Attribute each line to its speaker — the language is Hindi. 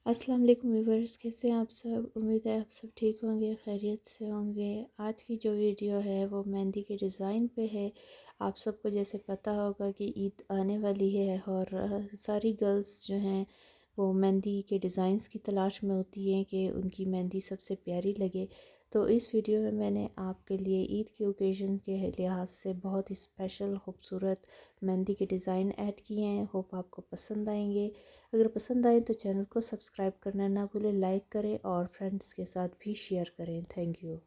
Speaker 1: अस्सलाम वालेकुम व्यूवर्स, कैसे हैं आप सब। उम्मीद है आप सब ठीक होंगे, खैरियत से होंगे। आज की जो वीडियो है वो मेहंदी के डिज़ाइन पे है। आप सबको जैसे पता होगा कि ईद आने वाली है और सारी गर्ल्स जो हैं वो मेहंदी के डिज़ाइंस की तलाश में होती हैं कि उनकी मेहंदी सबसे प्यारी लगे। तो इस वीडियो में मैंने आपके लिए ईद के ओकेज़न के लिहाज से बहुत ही स्पेशल खूबसूरत मेहंदी के डिज़ाइन ऐड किए हैं। होप आपको पसंद आएंगे। अगर पसंद आए तो चैनल को सब्सक्राइब करना ना भूलें, लाइक करें और फ्रेंड्स के साथ भी शेयर करें। Thank you.